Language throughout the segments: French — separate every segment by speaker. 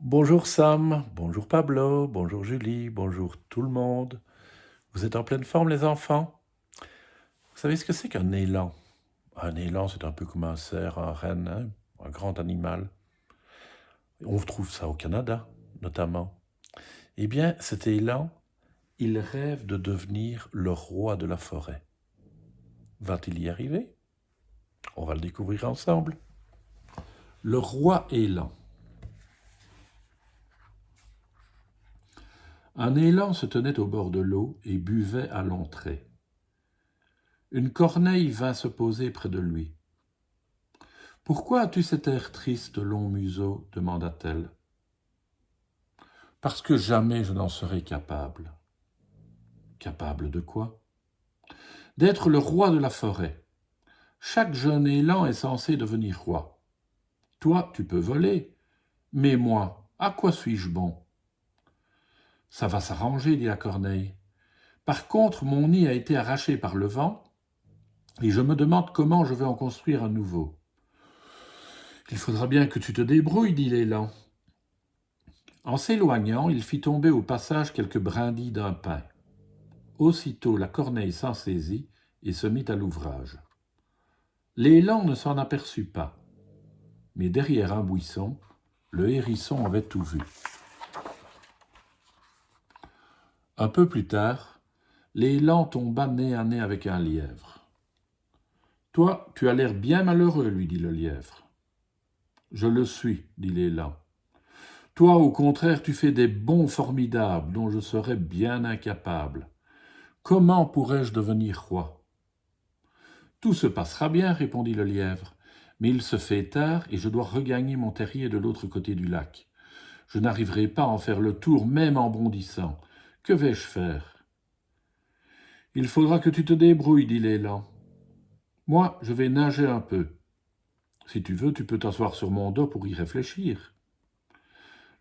Speaker 1: Bonjour Sam, bonjour Pablo, bonjour Julie, bonjour tout le monde. Vous êtes en pleine forme les enfants? Vous savez ce que c'est qu'un élan? Un élan, c'est un peu comme un cerf, un renne, hein, un grand animal. On trouve ça au Canada, notamment. Eh bien, cet élan, il rêve de devenir le roi de la forêt. Va-t-il y arriver? On va le découvrir ensemble. Le roi élan. Un élan se tenait au bord de l'eau et buvait à longs traits. Une corneille vint se poser près de lui. « Pourquoi as-tu cet air triste, long museau ?» demanda-t-elle. « Parce que jamais je n'en serai capable. »« Capable de quoi ?»« D'être le roi de la forêt. Chaque jeune élan est censé devenir roi. Toi, tu peux voler, mais moi, à quoi suis-je bon ?»« Ça va s'arranger, dit la corneille. Par contre, mon nid a été arraché par le vent, et je me demande comment je vais en construire un nouveau. »« Il faudra bien que tu te débrouilles, dit l'élan. » En s'éloignant, il fit tomber au passage quelques brindilles d'un pin. Aussitôt la corneille s'en saisit et se mit à l'ouvrage. L'élan ne s'en aperçut pas, mais derrière un buisson, le hérisson avait tout vu. Un peu plus tard, l'élan tomba nez à nez avec un lièvre. « Toi, tu as l'air bien malheureux, lui dit le lièvre. « Je le suis, dit l'élan. « Toi, au contraire, tu fais des bonds formidables dont je serais bien incapable. Comment pourrais-je devenir roi ?»« Tout se passera bien, répondit le lièvre, mais il se fait tard et je dois regagner mon terrier de l'autre côté du lac. Je n'arriverai pas à en faire le tour même en bondissant. Que vais-je faire ? » « Il faudra que tu te débrouilles, dit l'élan. Moi, je vais nager un peu. Si tu veux, tu peux t'asseoir sur mon dos pour y réfléchir. »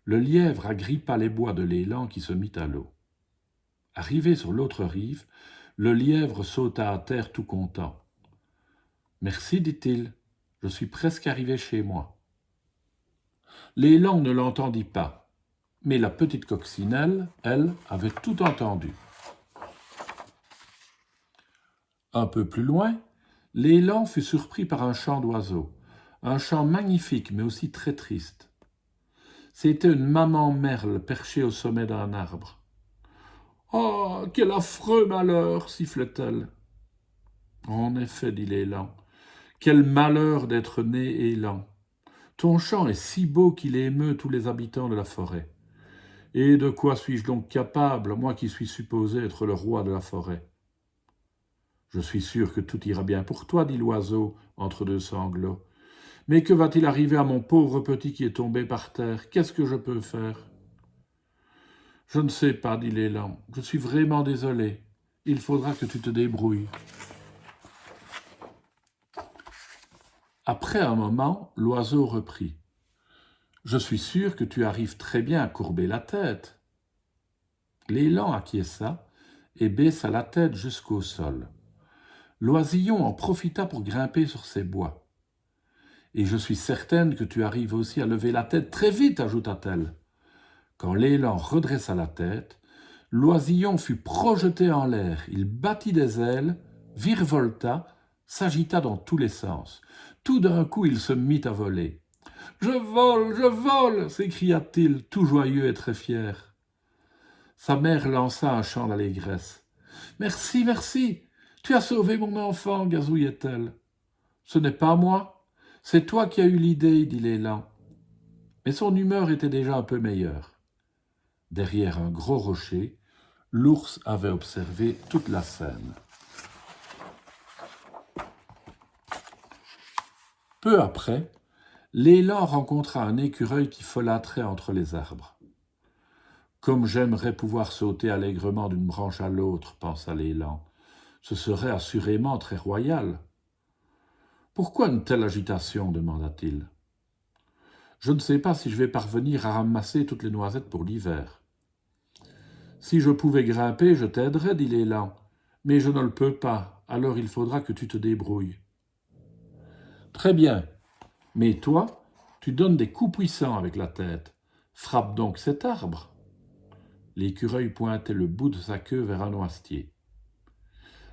Speaker 1: Le lièvre agrippa les bois de l'élan qui se mit à l'eau. Arrivé sur l'autre rive, le lièvre sauta à terre tout content. « Merci, dit-il, je suis presque arrivé chez moi. » L'élan ne l'entendit pas, mais la petite coccinelle, elle, avait tout entendu. Un peu plus loin, l'élan fut surpris par un chant d'oiseaux, un chant magnifique mais aussi très triste. C'était une maman merle perchée au sommet d'un arbre. « Oh, quel affreux malheur !» sifflait-elle. « En effet, dit l'élan, quel malheur d'être né élan. Ton chant est si beau qu'il émeut tous les habitants de la forêt. Et de quoi suis-je donc capable, moi qui suis supposé être le roi de la forêt ? » « Je suis sûr que tout ira bien pour toi, dit l'oiseau, entre deux sanglots. Mais que va-t-il arriver à mon pauvre petit qui est tombé par terre ? Qu'est-ce que je peux faire ? » « Je ne sais pas, dit l'élan. Je suis vraiment désolé. Il faudra que tu te débrouilles. » Après un moment, l'oiseau reprit. « Je suis sûr que tu arrives très bien à courber la tête. » L'élan acquiesça et baissa la tête jusqu'au sol. L'oisillon en profita pour grimper sur ses bois. « Et je suis certaine que tu arrives aussi à lever la tête très vite, ajouta-t-elle. Quand l'élan redressa la tête, l'oisillon fut projeté en l'air. Il battit des ailes, virevolta, s'agita dans tous les sens. Tout d'un coup, il se mit à voler. « Je vole !» s'écria-t-il, tout joyeux et très fier. Sa mère lança un chant d'allégresse. « Merci, merci, tu as sauvé mon enfant, gazouillait-elle. « Ce n'est pas moi, c'est toi qui as eu l'idée, dit l'élan. » Mais son humeur était déjà un peu meilleure. Derrière un gros rocher, l'ours avait observé toute la scène. Peu après, l'élan rencontra un écureuil qui folâtrait entre les arbres. « Comme j'aimerais pouvoir sauter allègrement d'une branche à l'autre, pensa l'élan. Ce serait assurément très royal. »« Pourquoi une telle agitation ?» demanda-t-il. « Je ne sais pas si je vais parvenir à ramasser toutes les noisettes pour l'hiver. »« Si je pouvais grimper, je t'aiderais, dit l'élan, mais je ne le peux pas, alors il faudra que tu te débrouilles. »« Très bien, mais toi, tu donnes des coups puissants avec la tête. Frappe donc cet arbre. L'écureuil pointait le bout de sa queue vers un noisetier.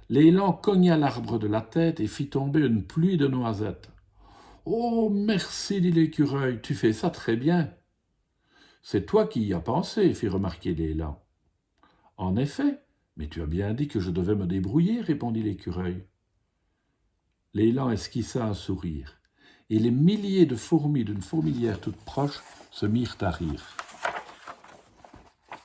Speaker 1: L'élan cogna l'arbre de la tête et fit tomber une pluie de noisettes. « Oh, merci, dit l'écureuil, tu fais ça très bien. »« C'est toi qui y as pensé, fit remarquer l'élan. »« En effet, mais tu as bien dit que je devais me débrouiller, répondit l'écureuil. L'élan esquissa un sourire, et les milliers de fourmis d'une fourmilière toute proche se mirent à rire.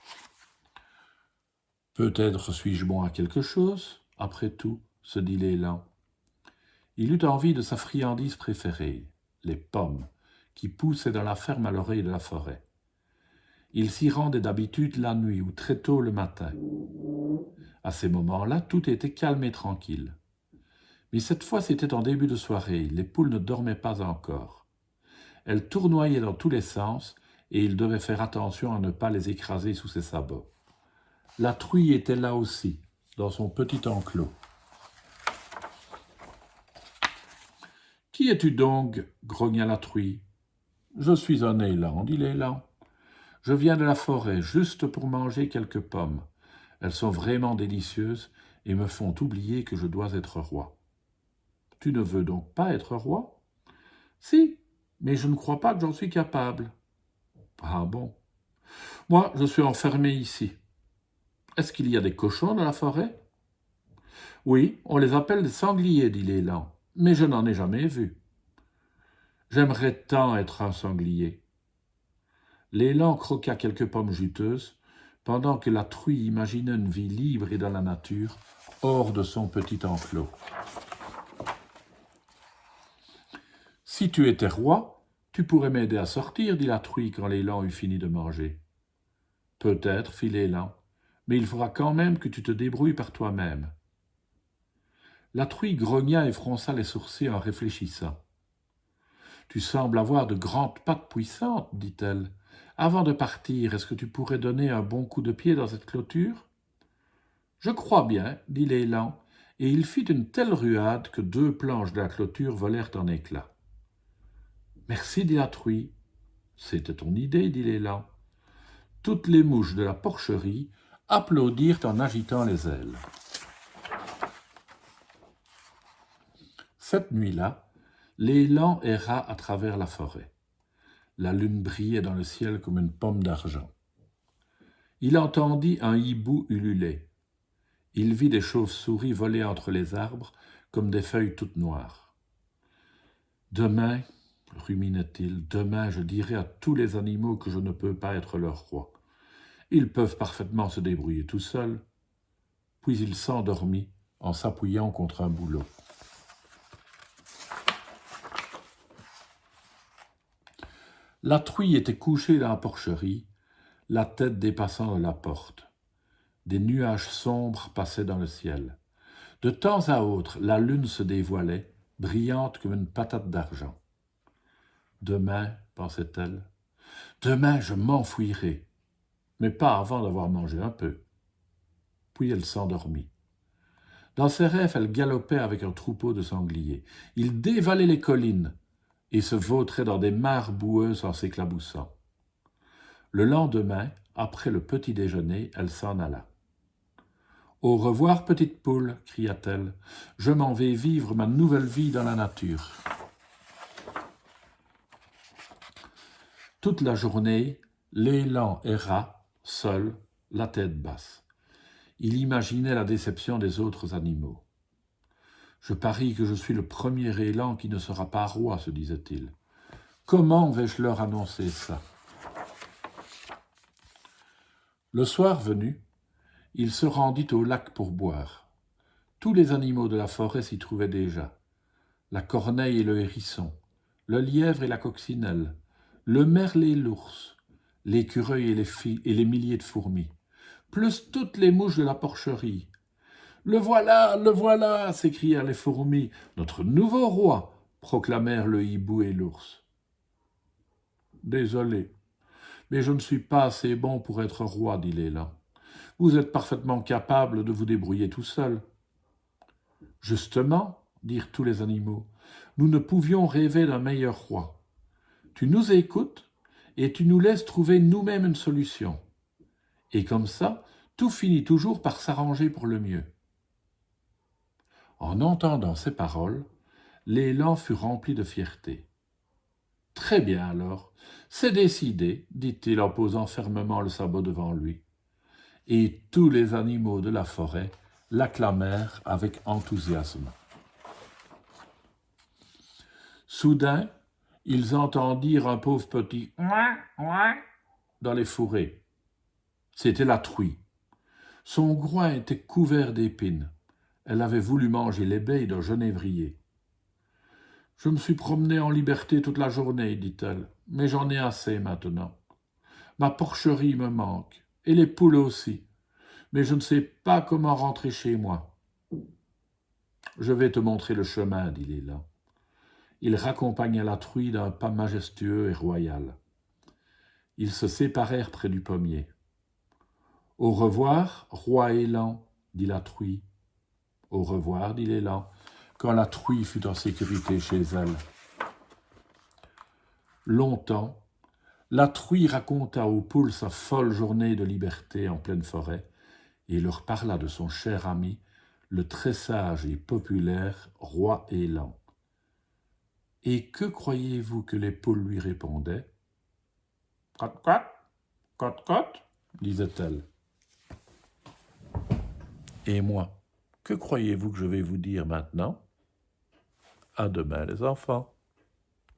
Speaker 1: « Peut-être suis-je bon à quelque chose, après tout, se dit l'élan. Il eut envie de sa friandise préférée, les pommes, qui poussaient dans la ferme à l'oreille de la forêt. Il s'y rendait d'habitude la nuit ou très tôt le matin. À ces moments-là, tout était calme et tranquille. Mais cette fois, c'était en début de soirée, les poules ne dormaient pas encore. Elles tournoyaient dans tous les sens et il devait faire attention à ne pas les écraser sous ses sabots. La truie était là aussi, dans son petit enclos. « Qui es-tu donc » grogna la truie. « Je suis un élan, dit l'élan. Je viens de la forêt, juste pour manger quelques pommes. Elles sont vraiment délicieuses et me font oublier que je dois être roi. »« Tu ne veux donc pas être roi ?»« Si, mais je ne crois pas que j'en suis capable. »« Ah bon ? Moi, je suis enfermé ici. Est-ce qu'il y a des cochons dans la forêt ? » ?»« Oui, on les appelle des sangliers, dit l'élan, mais je n'en ai jamais vu. »« J'aimerais tant être un sanglier. » L'élan croqua quelques pommes juteuses, pendant que la truie imaginait une vie libre et dans la nature, hors de son petit enclos. « Si tu étais roi, tu pourrais m'aider à sortir, dit la truie quand l'élan eut fini de manger. « Peut-être, fit l'élan, mais il faudra quand même que tu te débrouilles par toi-même. » La truie grogna et fronça les sourcils en réfléchissant. « Tu sembles avoir de grandes pattes puissantes, dit-elle. Avant de partir, est-ce que tu pourrais donner un bon coup de pied dans cette clôture ? » Je crois bien, dit l'élan, et il fit une telle ruade que 2 planches de la clôture volèrent en éclats. Merci, dit la truie. C'était ton idée, dit l'élan. Toutes les mouches de la porcherie applaudirent en agitant les ailes. Cette nuit-là, l'élan erra à travers la forêt. La lune brillait dans le ciel comme une pomme d'argent. Il entendit un hibou ululer. Il vit des chauves-souris voler entre les arbres comme des feuilles toutes noires. « Demain, ruminait-il, demain je dirai à tous les animaux que je ne peux pas être leur roi. Ils peuvent parfaitement se débrouiller tout seuls. » Puis il s'endormit en s'appuyant contre un bouleau. La truie était couchée dans la porcherie, la tête dépassant de la porte. Des nuages sombres passaient dans le ciel. De temps à autre, la lune se dévoilait, brillante comme une patate d'argent. « Demain, pensait-elle, demain je m'enfuirai, mais pas avant d'avoir mangé un peu. » Puis elle s'endormit. Dans ses rêves, elle galopait avec un troupeau de sangliers. Ils dévalaient les collines et se vautraient dans des mares boueuses en s'éclaboussant. Le lendemain, après le petit déjeuner, elle s'en alla. « Au revoir, petite poule, cria-t-elle, je m'en vais vivre ma nouvelle vie dans la nature. » Toute la journée, l'élan erra, seul, la tête basse. Il imaginait la déception des autres animaux. « Je parie que je suis le premier élan qui ne sera pas roi, se disait-il. Comment vais-je leur annoncer ça ?» Le soir venu, il se rendit au lac pour boire. Tous les animaux de la forêt s'y trouvaient déjà. La corneille et le hérisson, le lièvre et la coccinelle, le merle et l'ours, l'écureuil et les milliers de fourmis, plus toutes les mouches de la porcherie. « Le voilà !» s'écrièrent les fourmis. « Notre nouveau roi !» proclamèrent le hibou et l'ours. « Désolé, mais je ne suis pas assez bon pour être roi, dit l'élan. Vous êtes parfaitement capable de vous débrouiller tout seul. » Justement, dirent tous les animaux, nous ne pouvions rêver d'un meilleur roi. Tu nous écoutes et tu nous laisses trouver nous-mêmes une solution. Et comme ça, tout finit toujours par s'arranger pour le mieux. » En entendant ces paroles, l'élan fut rempli de fierté. « Très bien alors, c'est décidé, dit-il en posant fermement le sabot devant lui. Et tous les animaux de la forêt l'acclamèrent avec enthousiasme. Soudain, ils entendirent un pauvre petit « ouin, ouin » dans les fourrés. C'était la truie. Son groin était couvert d'épines. Elle avait voulu manger l'ébeille d'un genévrier. « Je me suis promenée en liberté toute la journée, dit-elle, mais j'en ai assez maintenant. Ma porcherie me manque, et les poules aussi, mais je ne sais pas comment rentrer chez moi. »« Je vais te montrer le chemin, dit l'élan. » Il raccompagna la truie d'un pas majestueux et royal. Ils se séparèrent près du pommier. « Au revoir, roi élan, dit la truie. »« Au revoir, dit l'élan, quand la truie fut en sécurité chez elle. » Longtemps, la truie raconta aux poules sa folle journée de liberté en pleine forêt et leur parla de son cher ami, le très sage et populaire roi élan. Et que croyez-vous que les poules lui répondaient ? « Cote, cote, disait-elle. Et moi, que croyez-vous que je vais vous dire maintenant ? À demain, les enfants.